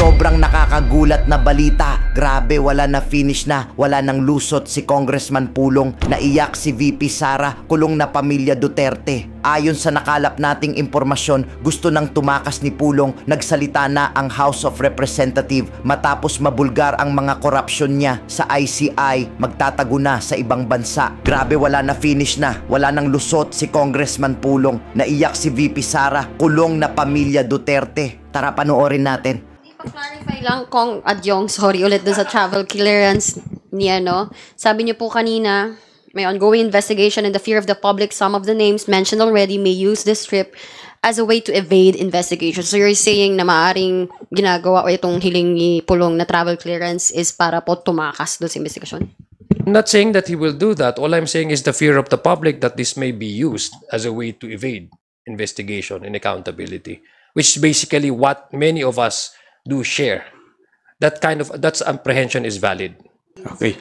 Sobrang nakakagulat na balita. Grabe, wala na finish na. Wala nang lusot si Congressman Pulong. Naiyak si VP Sara, kulong na pamilya Duterte. Ayon sa nakalap nating impormasyon, gusto nang tumakas ni Pulong. Nagsalita na ang House of Representatives matapos mabulgar ang mga korupsyon niya sa ICI. Magtatago na sa ibang bansa. Grabe, wala na finish na. Wala nang lusot si Congressman Pulong. Naiyak si VP Sara, kulong na pamilya Duterte. Tara, panoorin natin. Pa-clarify lang, Kong Adyong, sorry ulit dun sa travel clearance niya, no? Sabi niyo po kanina, may ongoing investigation and the fear of the public. Some of the names mentioned already may use this trip as a way to evade investigation. So you're saying na maaaring ginagawa o itong hiling ni Pulong na travel clearance is para po tumakas doon sa investigation? I'm not saying that he will do that. All I'm saying is the fear of the public that this may be used as a way to evade investigation and accountability, which is basically what many of us do share. That's apprehension is valid. Okay.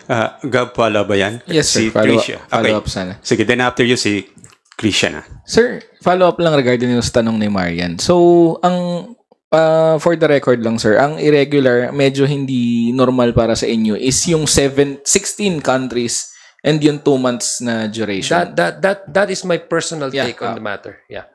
Gab, follow ba yan? Yes, sir. Si Follow okay. up sana. Sige, then after you, si Christian. Sir, follow up lang regarding yung tanong ni Marian. So, for the record lang, sir, ang irregular, medyo hindi normal para sa inyo is yung 16 countries and yung 2 months na duration. That is my personal take on the matter. Yeah.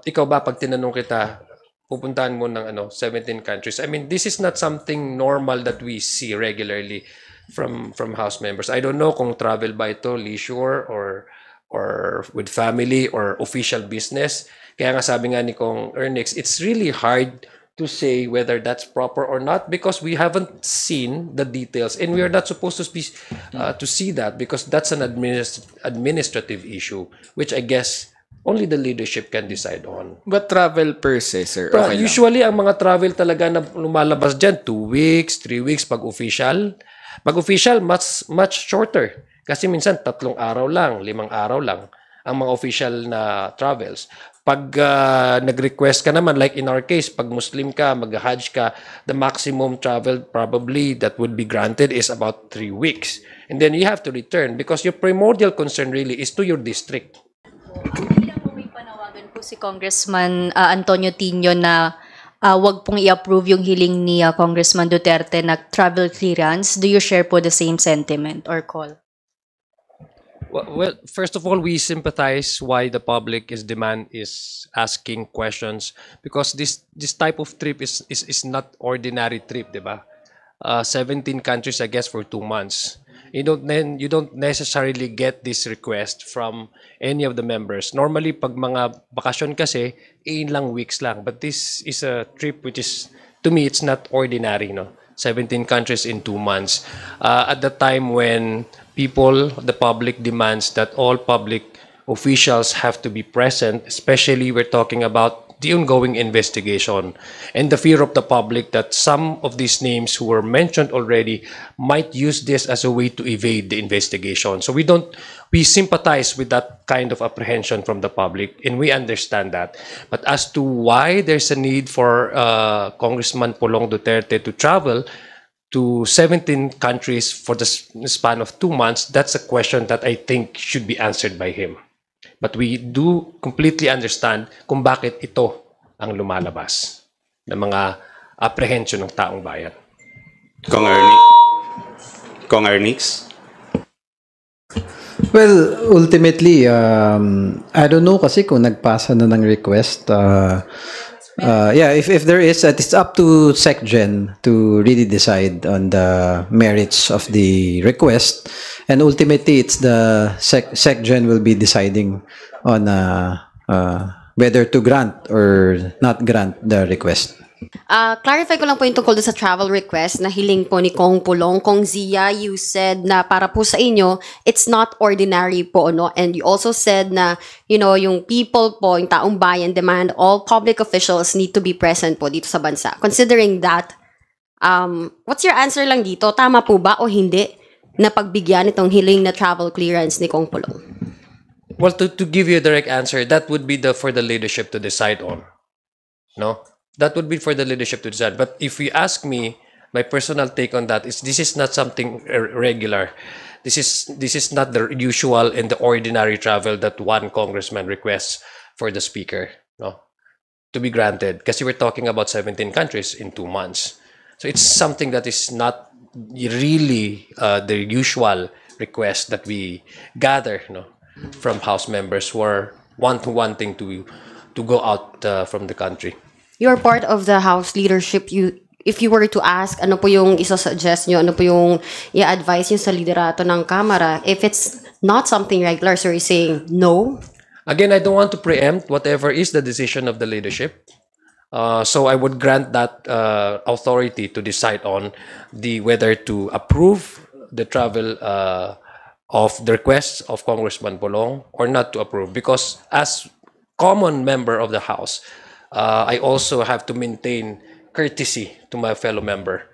Ikaw ba, pag tinanong kita, pupuntahan mo ng 17 countries. I mean, this is not something normal that we see regularly from House members. I don't know kung travel ba ito, leisure, or with family, or official business. Kaya nga sabi nga ni Kong Ernix, it's really hard to say whether that's proper or not because we haven't seen the details and we are not supposed to see that because that's an administrative issue, which I guess only the leadership can decide on. But travel per se, sir, okay usually, ang mga travel talaga na lumalabas dyan, 2 weeks, 3 weeks pag official. Pag official, much shorter. Kasi minsan, 3 araw lang, 5 araw lang ang mga official na travels. Pag nag-request ka naman, like in our case, pag Muslim ka, mag-Hajj ka, the maximum travel probably that would be granted is about 3 weeks. And then you have to return because your primordial concern really is to your district. Si Congressman Antonio Tino na wag pong i-approve yung hiling ni Congressman Duterte na travel clearance. Do you share po the same sentiment or call? Well, first of all, we sympathize why the public is asking questions because this type of trip is not ordinary trip, diba? 17 countries, I guess, for 2 months. You don't necessarily get this request from any of the members. Normally, pag mga bakasyon kasi, ilang weeks lang. But this is a trip which is, to me, it's not ordinary, no? 17 countries in 2 months. At the time when the public demands that all public officials have to be present, especially we're talking about the ongoing investigation and the fear of the public that some of these names who were mentioned already might use this as a way to evade the investigation. So we sympathize with that kind of apprehension from the public and we understand that. But as to why there's a need for Congressman Pulong Duterte to travel to 17 countries for the span of 2 months, that's a question that I think should be answered by him. But we do completely understand kung bakit ito ang lumalabas ng mga apprehension ng taong bayan. Kong Ernix? Well, ultimately, I don't know kasi kung nagpasa na ng request. Yeah, if there is, it's up to SecGen to really decide on the merits of the request. And ultimately, it's the SecGen will be deciding on whether to grant or not grant the request. Clarify ko lang po yung tungkol sa travel request na hiling po ni Kong Pulong. Kong Zia, you said na para po sa inyo, it's not ordinary po, no? And you also said na, yung people po, yung taong bayan demand all public officials need to be present po dito sa bansa. Considering that, what's your answer lang dito? Tama po ba o hindi na pagbigyan itong hiling na travel clearance ni Kong Pulong? Well, to give you a direct answer, that would be for the leadership to decide on. No? That would be for the leadership to decide. But if you ask me, my personal take on that is this is not something regular. This is not the usual and the ordinary travel that one congressman requests for the speaker. No, to be granted because we're talking about 17 countries in 2 months. So it's something that is not really the usual request that we gather, from House members who are wanting to go out from the country. You're part of the House leadership. If you were to ask, ano po yung isa-suggest nyo, ano po yung i-advise nyo sa liderato ng Kamara, if it's not something regular, so you're saying no? Again, I don't want to preempt whatever is the decision of the leadership. So I would grant that authority to decide on whether to approve the travel of the requests of Congressman Polong or not to approve. Because as common member of the House, I also have to maintain courtesy to my fellow member.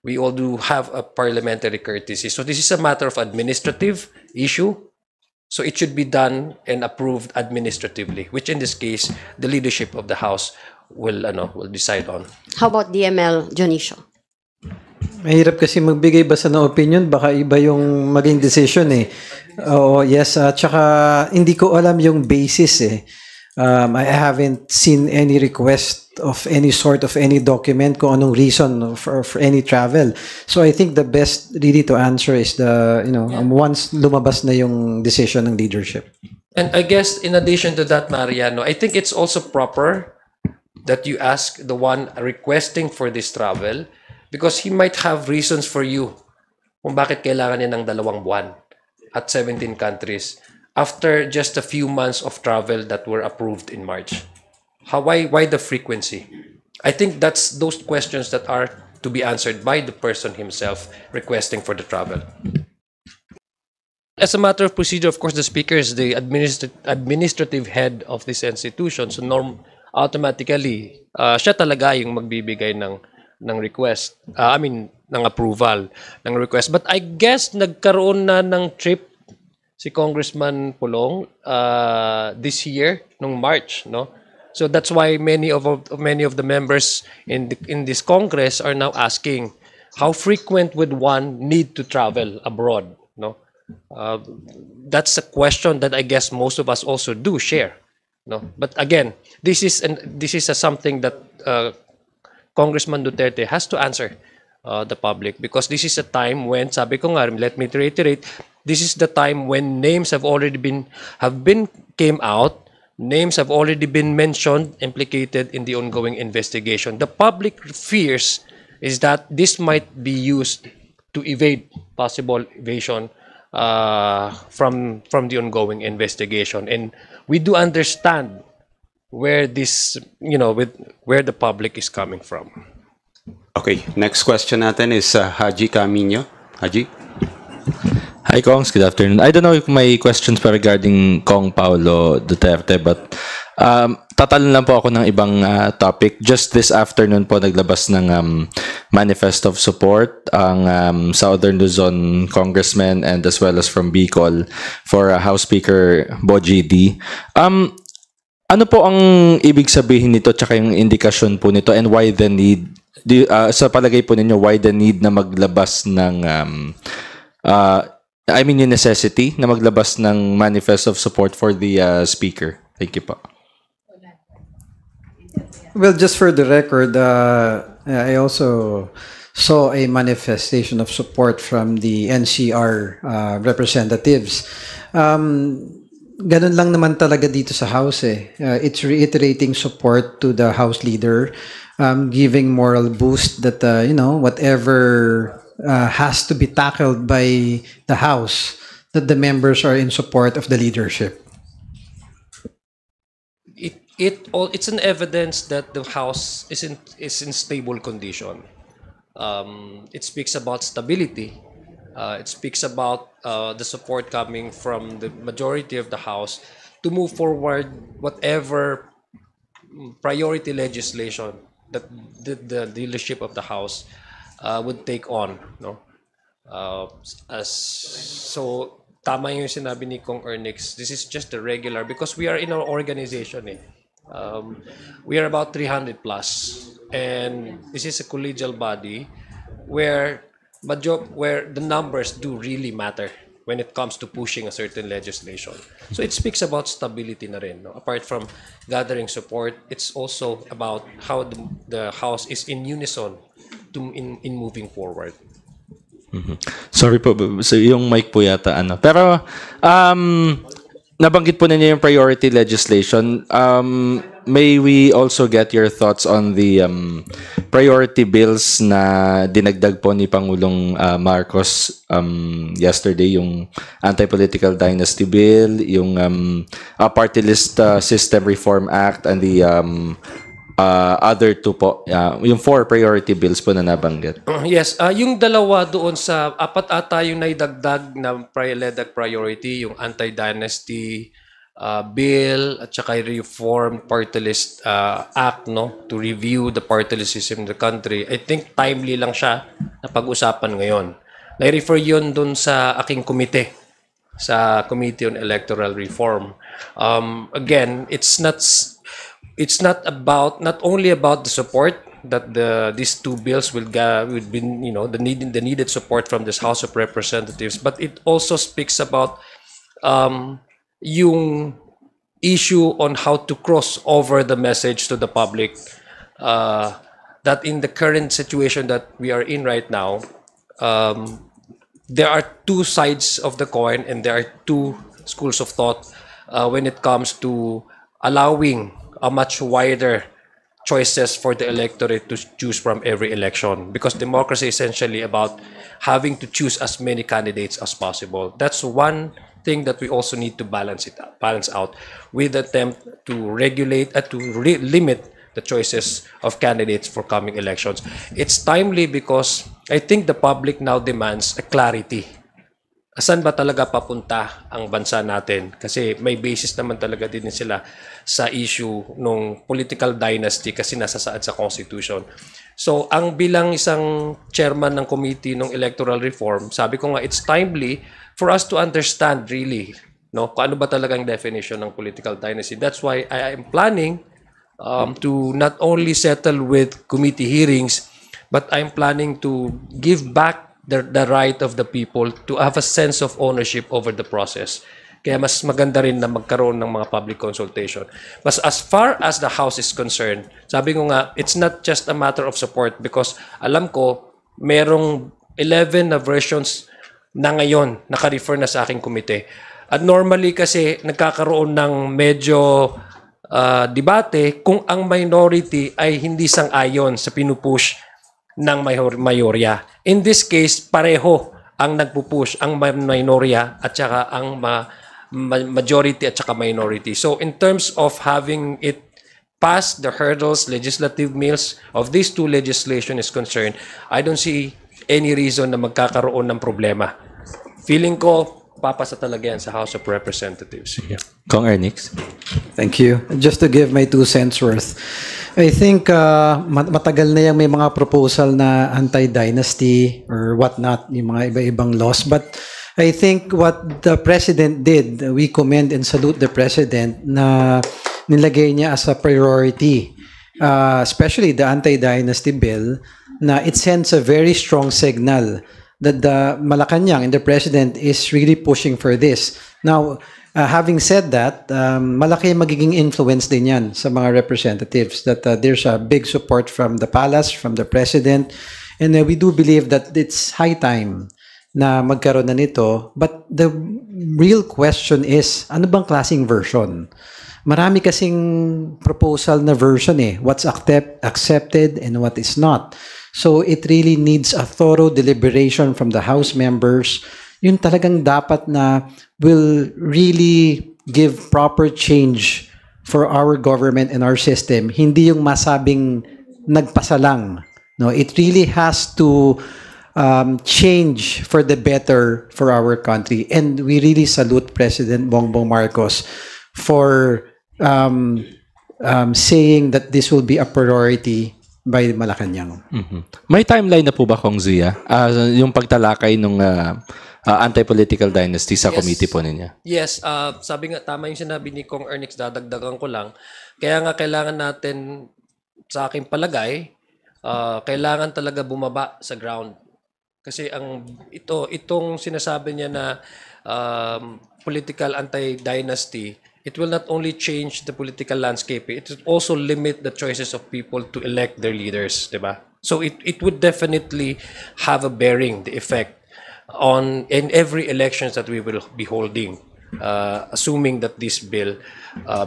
We all do have a parliamentary courtesy. So this is a matter of administrative issue. So it should be done and approved administratively, which in this case, the leadership of the House will decide on. How about DML, Jonicio? Mahirap kasi magbigay basta ng opinion, baka iba yung maging decision eh. Oo, yes, tsaka hindi ko alam yung basis eh. I haven't seen any request of any sort of any document kung anong reason for any travel. So I think the best really to answer is once lumabas na yung decision ng leadership. And I guess in addition to that, Mariano, I think it's also proper that you ask the one requesting for this travel because he might have reasons for you kung bakit kailangan niya ng 2 buwan at 17 countries after just a few months of travel that were approved in March. Why the frequency? I think that's those questions that are to be answered by the person himself requesting for the travel. As a matter of procedure, of course, the Speaker is the administrative head of this institution. So automatically, siya talaga yung magbibigay ng request. Ng approval ng request. But I guess nagkaroon na ng trip si Congressman Polong this year, nung March, no? So that's why many of the members in this Congress are now asking, how frequent would one need to travel abroad, no? That's a question that I guess most of us also do share, no? But again, this is something that Congressman Duterte has to answer the public because this is a time when, sabi ko nga, let me reiterate, this is the time when names have came out, names have already been mentioned, implicated in the ongoing investigation. The public fears is that this might be used to evade possible evasion from the ongoing investigation, and we do understand where this, where the public is coming from. Okay, next question natin is Haji Camino. Haji? Hi, Kongs. Good afternoon. I don't know if may questions pa regarding Kong Paulo Duterte, but tatalon lang po ako ng ibang topic. Just this afternoon po, naglabas ng manifest of support ang Southern Luzon congressman and as well as from Bicol for House Speaker Bogie D. Ano po ang ibig sabihin nito tsaka yung indikasyon po nito and why the need? Sa palagay po ninyo, why the need na maglabas ng yung necessity na maglabas ng manifest of support for the speaker? Thank you po. Well, just for the record, I also saw a manifestation of support from the NCR representatives. Ganun lang naman talaga dito sa House eh. It's reiterating support to the House leader, giving moral boost that, whatever has to be tackled by the House, that the members are in support of the leadership. It's an evidence that the House is in stable condition. It speaks about stability. It speaks about the support coming from the majority of the House to move forward whatever priority legislation that the leadership of the House would take on, no? So tama yung sinabi ni Kong Ernix. This is just the regular because we are in our organization eh. We are about 300 plus, and this is a collegial body where the numbers do really matter. when it comes to pushing a certain legislation. So it speaks about stability na rin. No? Apart from gathering support, it's also about how the House is in unison in moving forward. Sorry po, so yung mic po yata ano. Pero nabanggit po ninyo yung priority legislation. May we also get your thoughts on the priority bills na dinagdag po ni Pangulong Marcos yesterday, yung Anti-Political Dynasty Bill, yung Party List System Reform Act, and the other two po, yung 4 priority bills po na nabanggit. Yes, yung dalawa doon sa apat ata yung naidagdag na priority, yung anti-dynasty bill at saka reform party list act, no, to review the party list system in the country. I think timely lang siya na pag-usapan ngayon. Na-refer yun doon sa aking komite, sa Committee on Electoral Reform. Again, it's not only about the support that these two bills will be, you know, the needed support from this House of Representatives, but it also speaks about yung issue on how to cross over the message to the public that in the current situation that we are in right now, there are two sides of the coin and there are two schools of thought when it comes to allowing a much wider choices for the electorate to choose from every election, because democracy is essentially about having to choose as many candidates as possible. That's one thing that we also need to balance out with the attempt to regulate limit the choices of candidates for coming elections. It's timely because I think the public now demands a clarity. Asan ba talaga papunta ang bansa natin? Kasi may basis naman talaga din sila sa issue ng political dynasty kasi nasa saad sa Constitution. So, ang bilang isang chairman ng committee ng electoral reform, sabi ko nga, it's timely for us to understand really, no, kung ano ba talagang definition ng political dynasty. That's why I am planning to not only settle with committee hearings, but I'm planning to give back the right of the people to have a sense of ownership over the process. Kaya mas maganda rin na magkaroon ng mga public consultation. But as far as the House is concerned, sabi ko nga, it's not just a matter of support because alam ko, merong 11 na versions na ngayon naka-refer na sa aking komite. At normally kasi nagkakaroon ng medyo debate kung ang minority ay hindi sang-ayon sa pinupush ng mayorya. In this case, pareho ang nagpupush, ang minorya at saka ang majority at saka minority. So in terms of having it pass the hurdles, legislative meals of these two legislation is concerned, I don't see any reason na magkakaroon ng problema. Feeling ko, papasa talaga yan sa House of Representatives. Yeah. Kong Ernix. Thank you. Just to give my 2 cents worth, I think matagal na yung may mga proposal na anti-dynasty or whatnot, yung mga iba-ibang laws. But I think what the President did, we commend and salute the President na nilagay niya as a priority, especially the anti-dynasty bill, na it sends a very strong signal that the Malacanang and the President is really pushing for this. Now, having said that, malaki magiging influence din yan sa mga representatives, that there's a big support from the palace, from the President, and we do believe that it's high time na magkaroon na nito. But the real question is, ano bang klaseng version? Marami kasing proposal na version what's accepted and what is not. So it really needs a thorough deliberation from the House members. Yun talagang dapat na will really give proper change for our government and our system. Hindi yung masabing nagpasalang. No, it really has to change for the better for our country. And we really salute President Bongbong Marcos for saying that this will be a priority by Malacanang. May timeline na po ba, Kong Zia? Yung pagtalakay ng anti-political dynasty sa committee po ninyo? Yes, sabi nga, tama yung sinabi ni Kong Ernix, dadagdagan ko lang. Kaya nga kailangan natin, sa aking palagay, kailangan talaga bumaba sa ground. Kasi itong sinasabi niya na political anti-dynasty, it will not only change the political landscape, it will also limit the choices of people to elect their leaders, di ba? So it would definitely have a bearing, the effect in every elections that we will be holding, assuming that this bill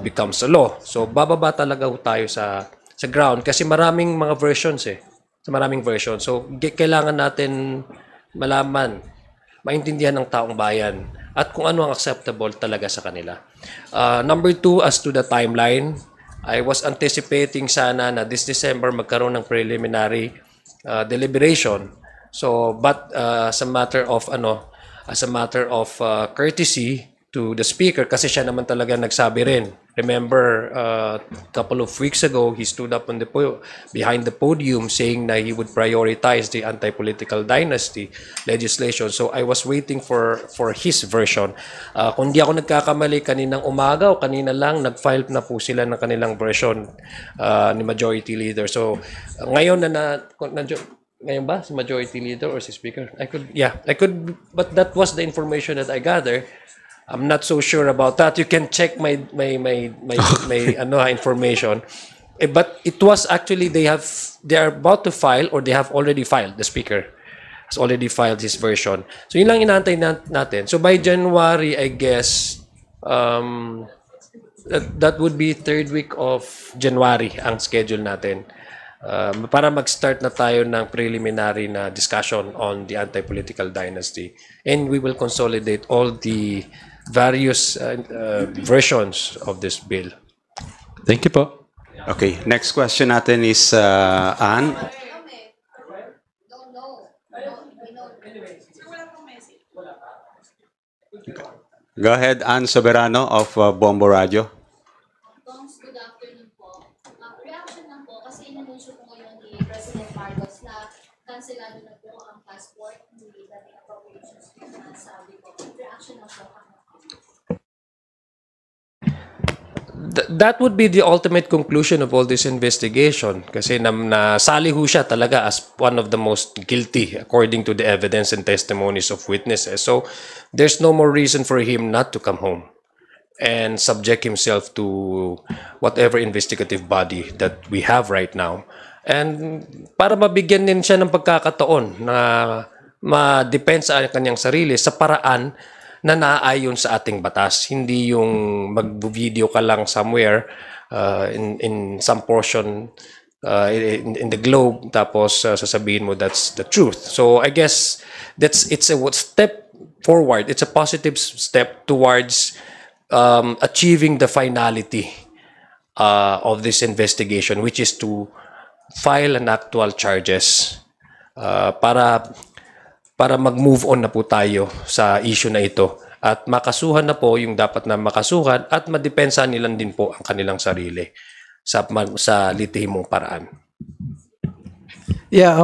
becomes a law. So bababa talaga ho tayo sa ground kasi maraming mga versions eh. Maraming versions. So kailangan natin malaman, maintindihan ng taong bayan at kung ano ang acceptable talaga sa kanila. Number 2, as to the timeline, I was anticipating sana na this December magkaroon ng preliminary deliberation. So, but as a matter of courtesy to the speaker, kasi siya naman talaga nagsabi rin. Remember, a couple of weeks ago, he stood up behind the podium saying that he would prioritize the anti-political dynasty legislation. So I was waiting for his version. Kung di ako nagkakamali, kaninang umaga o kanina lang, nag-file na po sila ng kanilang version ni Majority Leader. So ngayon ngayon ba si Majority Leader or si Speaker? I could, but that was the information that I gathered. I'm not so sure about that. You can check my information. But it was actually they are about to file or they have already filed. The speaker has already filed his version. So yun lang inaantay natin. So by January, I guess that would be 3rd week of January ang schedule natin. Para mag-start na tayo ng preliminary na discussion on the anti-political dynasty. And we will consolidate all the various versions of this bill. Thank you po. Okay, next question natin is Anne. Go ahead, Anne Soberano of Bombo Radio. Good afternoon po. Reaction lang po kasi inanunsyo po ngayon ni President Marcos na kanselado na po ang passport hindi dating appropriations na sabi po. Reaction lang po. That would be the ultimate conclusion of all this investigation kasi nasali ho siya talaga as one of the most guilty according to the evidence and testimonies of witnesses. So there's no more reason for him not to come home and subject himself to whatever investigative body that we have right now. And para mabigyan din siya ng pagkakataon na ma-depend sa kanyang sarili sa paraan na naaayon sa ating batas. Hindi yung mag-video ka lang somewhere in some portion in the globe tapos sasabihin mo that's the truth. So I guess it's a step forward. It's a positive step towards achieving the finality of this investigation, which is to file an actual charges para mag-move on na po tayo sa issue na ito at makasuhan na po yung dapat na makasuhan at madepensa nilang din po ang kanilang sarili sa litihimong paraan. Yeah,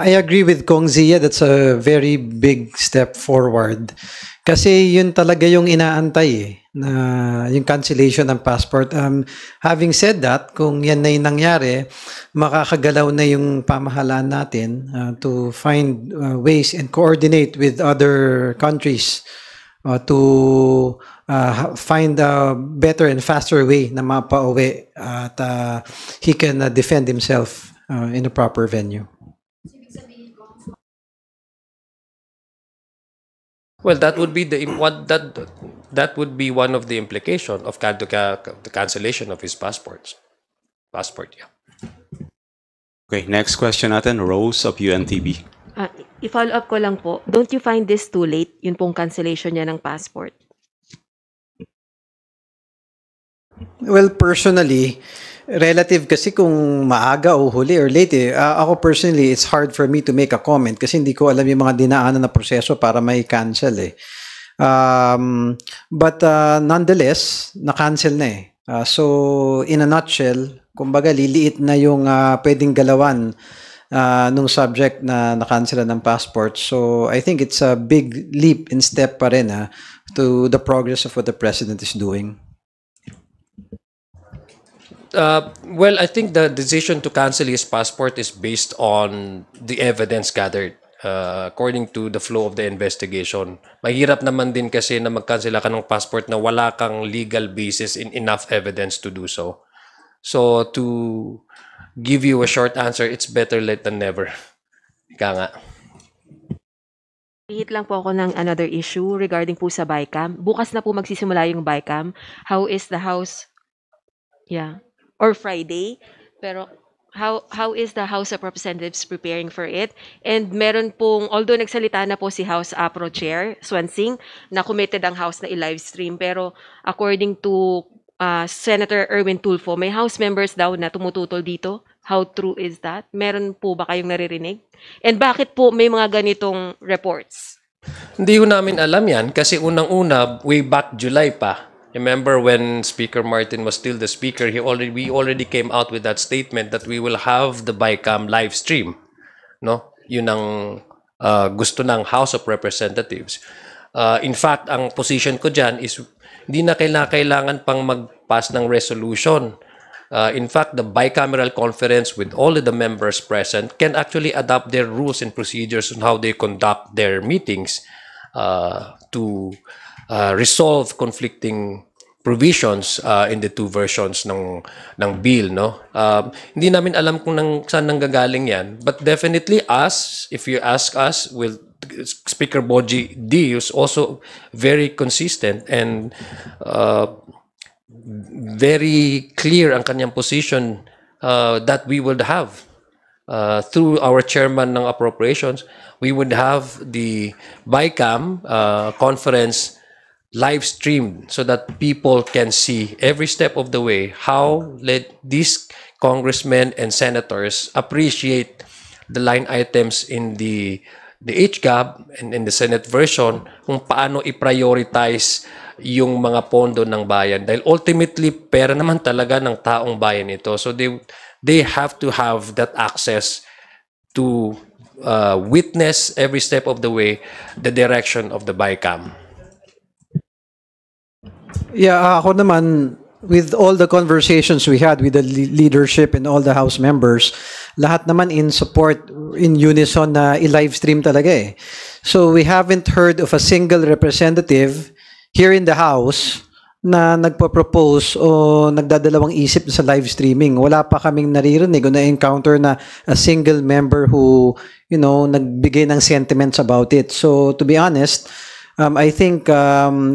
I agree with Kong Zia. That's a very big step forward. Kasi yun talaga yung inaantay na yung cancellation ng passport. Having said that, kung yan na yung nangyari, makakagalaw na yung pamahalaan natin to find ways and coordinate with other countries to find a better and faster way na mapauwi at he can defend himself in a proper venue. Well, that would be that would be one of the implication of the cancellation of his passport, yeah. Okay, next question natin, Rose of UNTV. I-follow up ko lang po, don't you find this too late, yun pong cancellation niya ng passport? Well, personally, relative kasi kung maaga o huli or late ako personally, it's hard for me to make a comment kasi hindi ko alam yung mga dinaanan na proseso para may cancel But nonetheless, na-cancel na so in a nutshell, kumbaga liliit na yung pwedeng galawan nung subject na na-cancel ng passport. So I think it's a big leap in step pa rin to the progress of what the president is doing. Well, I think the decision to cancel his passport is based on the evidence gathered according to the flow of the investigation. Mahirap naman din kasi na magkansela ka ng passport na wala kang legal basis in enough evidence to do so. So to give you a short answer, it's better late than never. Ika nga. Hit lang po ako ng another issue regarding po sa BICAM. Bukas na po magsisimula yung BICAM. How is the House? Yeah. Or Friday. Pero how is the House of Representatives preparing for it? And meron pong, although nagsalita na po si House APRO Chair, Swansing, na committed ang House na i-live stream. Pero according to Senator Erwin Tulfo, may House members daw na tumututol dito. How true is that? Meron po ba kayong naririnig? And bakit po may mga ganitong reports? Hindi ko namin alam yan kasi unang-una, way back July pa. Remember when Speaker Martin was still the Speaker, we already came out with that statement that we will have the BICAM live stream. No? Yun ang gusto ng House of Representatives. In fact, ang position ko dyan is hindi na kailangan pang mag-pass ng resolution. In fact, the bicameral conference with all of the members present can actually adopt their rules and procedures on how they conduct their meetings to resolve conflicting provisions in the two versions ng bill, no? Hindi namin alam kung saan nanggagaling yan, but definitely us, if you ask us, Speaker Boji D is also very consistent and very clear ang kanyang position that we would have through our chairman ng appropriations, we would have the BICAM conference live streamed so that people can see every step of the way how these congressmen and senators appreciate the line items in the HGAB and in the Senate version kung paano i-prioritize yung mga pondo ng bayan. Dahil ultimately, pera naman talaga ng taong bayan ito. So they have to have that access to witness every step of the way the direction of the BICAM. Yeah, ako naman, with all the conversations we had with the leadership and all the House members, lahat naman in support, in unison na i-live stream talaga eh. So we haven't heard of a single representative here in the House na nagpo-propose o nagdadalawang isip sa live streaming. Wala pa kaming naririnig o na-encounter na a single member who, nagbigay ng sentiments about it. So to be honest, I think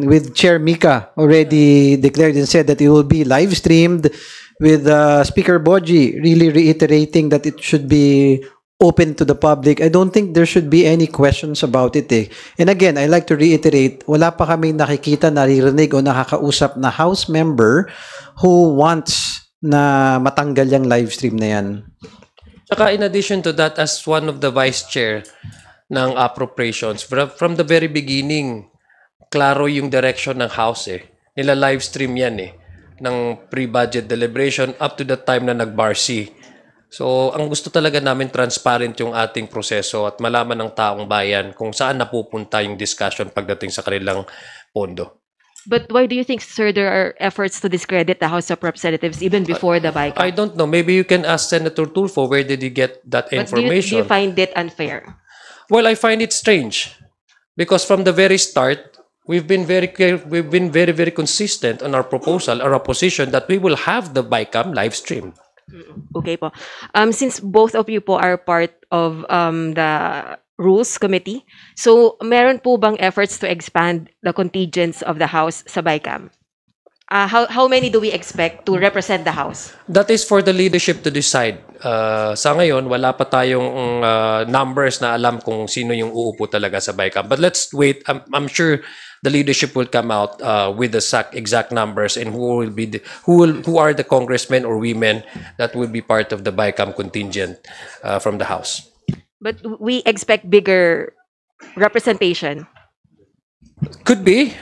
with Chair Mika already declared and said that it will be live streamed, with Speaker Boji really reiterating that it should be open to the public. I don't think there should be any questions about it eh. And again, I like to reiterate, wala pa kaming nakikita, naririnig o nakakausap na House member who wants na matanggal yung live stream na yan. Saka in addition to that, as one of the Vice Chair ng appropriations, from the very beginning, klaro yung direction ng House eh. Nila live stream yan eh, ng pre-budget deliberation up to the time na nag-BARC. So, ang gusto talaga namin transparent yung ating proseso at malaman ng taong bayan kung saan napupunta yung discussion pagdating sa kanilang pondo. But why do you think, sir, there are efforts to discredit the House of Representatives even before the BICAM? I don't know. Maybe you can ask Senator Tulfo where did he get that information. Do you find it unfair? Well, I find it strange because from the very start, we've been very consistent on our proposal, our position that we will have the BICAM live stream. Okay po. Since both of you po are part of the Rules Committee, so meron po bang efforts to expand the contingents of the House sa BICAM? How many do we expect to represent the House? That is for the leadership to decide. Sa ngayon, wala pa tayong numbers na alam kung sino yung uupo talaga sa BICAM. But let's wait. I'm sure the leadership will come out with the exact numbers and who are the congressmen or women that will be part of the BICAM contingent from the House. But we expect bigger representation. Could be.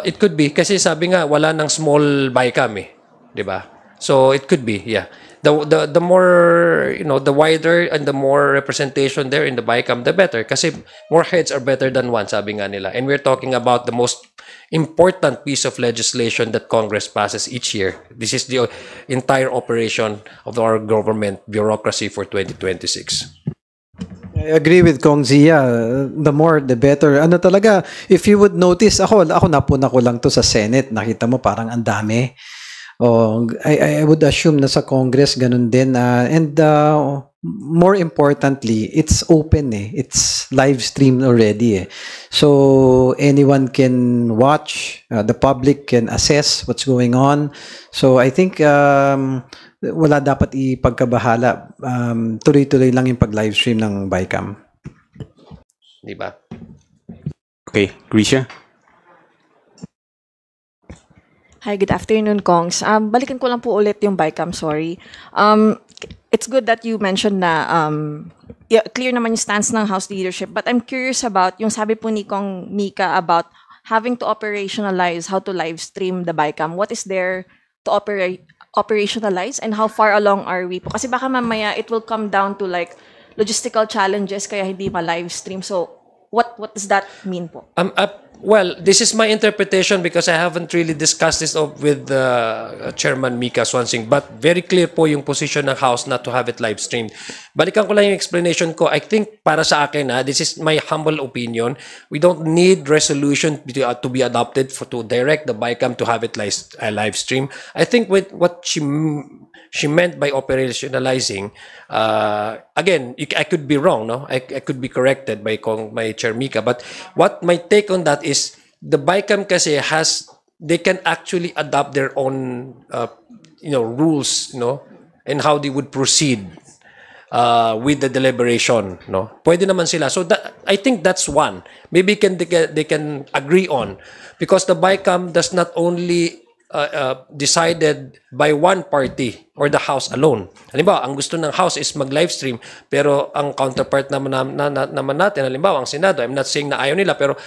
It could be. Kasi sabi nga, wala nang small BICAM eh. Diba? So, it could be, yeah. The more, the wider and the more representation there in the BICAM, the better. Kasi more heads are better than one, sabi nga nila. And we're talking about the most important piece of legislation that Congress passes each year. This is the entire operation of our government bureaucracy for 2026. I agree with Kong Zia. The more, the better. Ano talaga, if you would notice, ako napuna ko lang to sa Senate. Nakita mo parang ang dami. Oh, I would assume na sa Congress ganun din. And more importantly, it's open eh. It's live streamed already eh. So anyone can watch, the public can assess what's going on. So I think wala dapat ipagkabahala. Tuloy-tuloy lang yung pag-live stream ng BICAM. Di ba? Okay, Grisha? Hi, good afternoon, Kongs. Balikan ko lang po ulit yung BICAM, sorry. It's good that you mentioned na clear naman yung stance ng House leadership, but I'm curious about yung sabi po ni Kong Mika about having to operationalize how to live stream the BICAM. What is there to operationalize and how far along are we po? Kasi baka mamaya it will come down to like logistical challenges kaya hindi ma-live stream. So what does that mean po? Well, this is my interpretation because I haven't really discussed this with Chairman Mika Swansing, but very clear po yung position ng House not to have it live streamed. Balikan ko lang yung explanation ko. I think para sa akin, this is my humble opinion, we don't need resolution to be adopted to direct the BICAM to have it live stream. I think with what she meant by operationalizing, again, I could be wrong, no? I could be corrected by Chair Mika, but what my take on that is the BICAM kasi they can actually adopt their own, rules, and how they would proceed with the deliberation, no? Pwede naman sila. So I think that's one. Maybe they can agree on, because the BICAM does not only decided by one party or the House alone. Halimbawa, ang gusto ng House is mag-live stream, pero ang counterpart naman natin, halimbawa, ang Senado, I'm not saying na ayaw nila, pero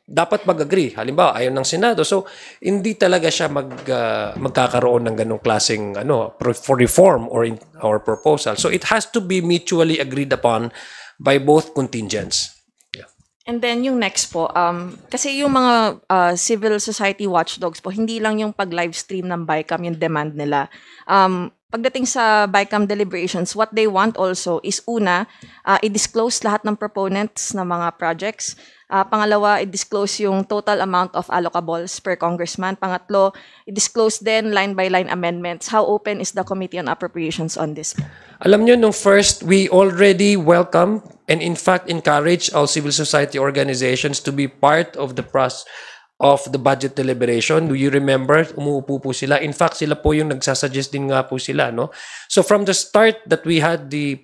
dapat mag-agree. Halimbawa, ayaw ng Senado. So, hindi talaga siya magkakaroon ng ganong klaseng for reform or proposal. So, it has to be mutually agreed upon by both contingents. And then yung next po, kasi yung mga civil society watchdogs po, hindi lang yung pag-live stream ng BICAM yung demand nila. Pagdating sa BICAM deliberations, what they want also is una, i-disclose lahat ng proponents ng mga projects. Pangalawa, i-disclose yung total amount of allocables per congressman. Pangatlo, i-disclose then line-by-line amendments. How open is the Committee on Appropriations on this? Alam nyo, nung first, we already welcome and in fact encourage all civil society organizations to be part of the process of the budget deliberation. Do you remember? Umuupo po sila. In fact, sila po yung nagsasuggest din nga po sila, no? So from the start that we had the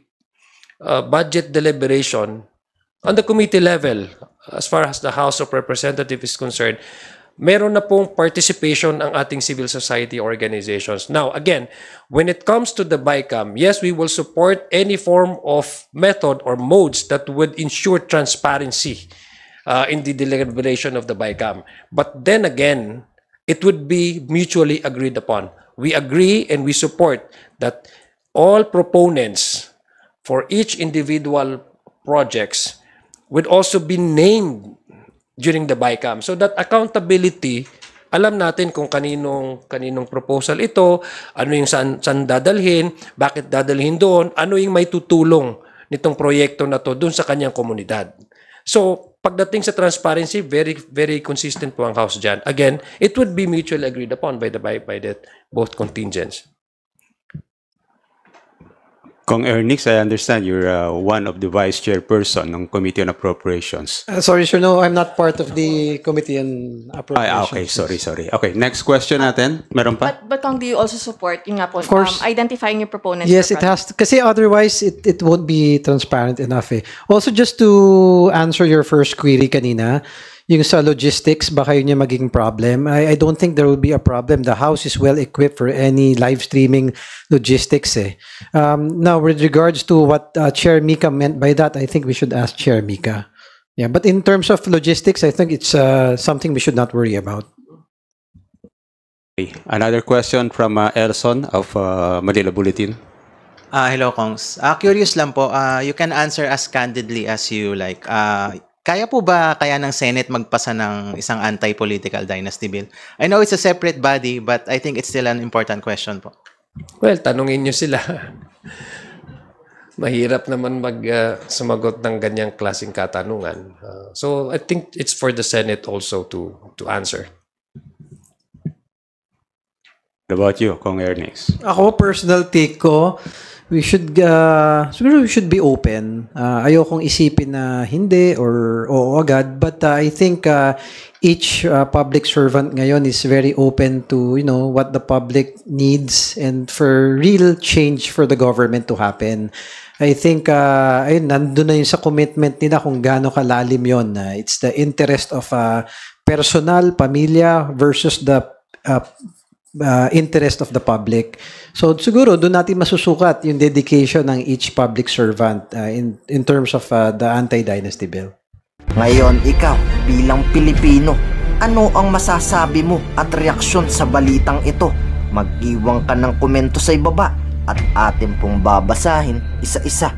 budget deliberation on the committee level, as far as the House of Representatives is concerned, meron na pong participation ang ating civil society organizations. Now, again, when it comes to the BICAM, yes, we will support any form of method or modes that would ensure transparency in the deliberation of the BICAM. But then again, it would be mutually agreed upon. We agree and we support that all proponents for each individual projects would also be named during the BICAM. So that accountability, alam natin kung kaninong proposal ito, ano yung saan dadalhin, bakit dadalhin doon, ano yung may tutulong nitong proyekto na to doon sa kanyang komunidad. So, pagdating sa transparency, very, very consistent po ang House dyan. Again, it would be mutually agreed upon by both contingents. Kong Ernix, I understand you're one of the vice chairperson ng Committee on Appropriations. Sorry, sir, no, I'm not part of the Committee on Appropriations. Okay, sorry. Okay, next question natin. Meron pa? But Kong, do you also support yung nga po, Of course. identifying your proponents? Yes, it has to. Kasi otherwise, it won't be transparent enough eh. Also, just to answer your first query kanina, yung sa logistics, baka yun yung maging problem. I don't think there will be a problem. The House is well equipped for any live streaming logistics eh. Now, with regards to what Chair Mika meant by that, I think we should ask Chair Mika. Yeah, but in terms of logistics, I think it's something we should not worry about. Okay. Another question from Elson of Manila Bulletin. Hello, Kongs. Curious lang po, you can answer as candidly as you like. Kaya po ba ng Senate magpasa ng isang anti-political dynasty bill? I know it's a separate body, but I think it's still an important question po. Well, tanungin nyo sila. Mahirap naman sumagot ng ganyang klaseng katanungan. So I think it's for the Senate also to answer. What about you, Kong Ernix? Ako, personal take ko, siguro we should be open. Ayokong isipin na hindi or oo agad, but I think each public servant ngayon is very open to, what the public needs and for real change for the government to happen. I think nandun na yun sa commitment nila kung gaano kalalim yun. It's the interest of personal, pamilya versus the interest of the public. So siguro doon natin masusukat yung dedication ng each public servant in terms of the anti-dynasty bill. Ngayon, ikaw, bilang Pilipino, ano ang masasabi mo at reaksyon sa balitang ito? Mag-iwan ka ng komento sa ibaba at atin pong babasahin isa-isa.